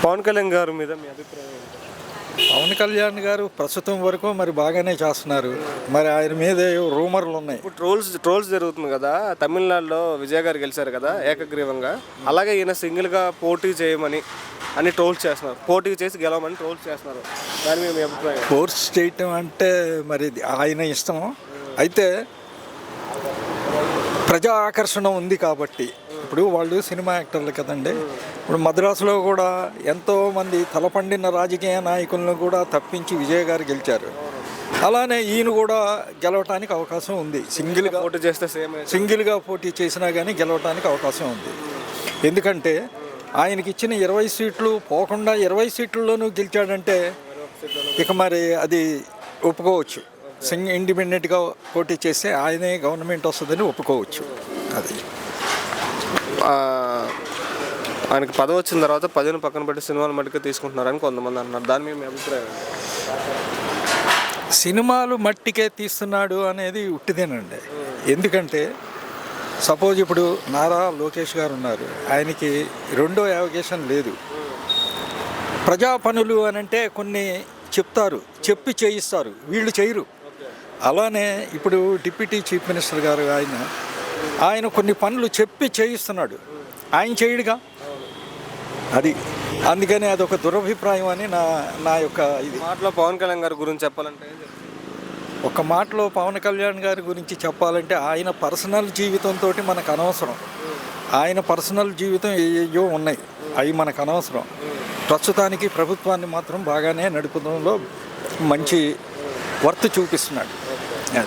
పవన్ కళ్యాణ్ గారి మీద మీ అభిప్రాయం ఏంటి? పవన్ కళ్యాణ్ గారు ప్రస్తుతం వరకు మరి బాగానే చేస్తున్నారు. మరి ఆయన మీద రూమర్లు ఉన్నాయి. ఇప్పుడు ట్రోల్స్ జరుగుతుంది కదా, తమిళనాడులో విజయ్ గారు గెలిచారు కదా ఏకగ్రీవంగా, అలాగే ఈయన సింగిల్గా పోటీ చేయమని అని ట్రోల్స్ చేస్తున్నారు, పోటీ చేసి గెలవమని ట్రోల్స్ చేస్తున్నారు. దాని మీద మీ అభిప్రాయం? ఫోర్స్ చేయటం అంటే మరి ఆయన ఇష్టం. అయితే ప్రజా ఆకర్షణ ఉంది కాబట్టి ఇప్పుడు వాళ్ళు సినిమా యాక్టర్లు కదండి. ఇప్పుడు మద్రాసులో కూడా ఎంతోమంది తలపండిన రాజకీయ నాయకులను కూడా తప్పించి విజయ్ గారు గెలిచారు. అలానే ఈయన కూడా గెలవటానికి అవకాశం ఉంది. సింగిల్గా పోటీ చేసినా కానీ గెలవటానికి అవకాశం ఉంది. ఎందుకంటే ఆయనకి ఇచ్చిన 20 సీట్లు పోకుండా 20 సీట్లలోనూ గెలిచాడంటే ఇక మరి అది ఒప్పుకోవచ్చు. ఇండిపెండెంట్గా పోటీ చేస్తే ఆయనే గవర్నమెంట్ వస్తుందని ఒప్పుకోవచ్చు. అది ఆయనకి పదవి వచ్చిన తర్వాత పదవిని పక్కన పెట్టి సినిమాలు మట్టుకు తీసుకుంటున్నారని కొంతమంది అంటున్నారు. దాని మీద మీ అభిప్రాయం? సినిమాలు మట్టికే తీస్తున్నాడు అనేది ఉట్టిదేనండి. ఎందుకంటే సపోజ్ ఇప్పుడు నారా లోకేష్ గారు ఉన్నారు, ఆయనకి రెండో అవకాశం లేదు. ప్రజా పనులు అని అంటే కొన్ని చెప్తారు, చెప్పి చేయిస్తారు, వీళ్ళు చేయరు. అలానే ఇప్పుడు డిప్యూటీ చీఫ్ మినిస్టర్ గారు ఆయన కొన్ని పనులు చెప్పి చేయిస్తున్నాడు, ఆయన చేయడుగా. అది అందుకని అదొక దురభిప్రాయం అని నా యొక్క ఇది. మాటలో పవన్ కళ్యాణ్ గారి గురించి చెప్పాలంటే ఒక మాటలో పవన్ కళ్యాణ్ గారి గురించి చెప్పాలంటే ఆయన పర్సనల్ జీవితంతో మనకు అనవసరం. ఆయన పర్సనల్ జీవితం ఏయో ఉన్నాయి, అవి మనకు అనవసరం. ప్రస్తుతానికి ప్రభుత్వాన్ని మాత్రం బాగానే నడుపుతంలో మంచి వర్త్ చూపిస్తున్నాడు.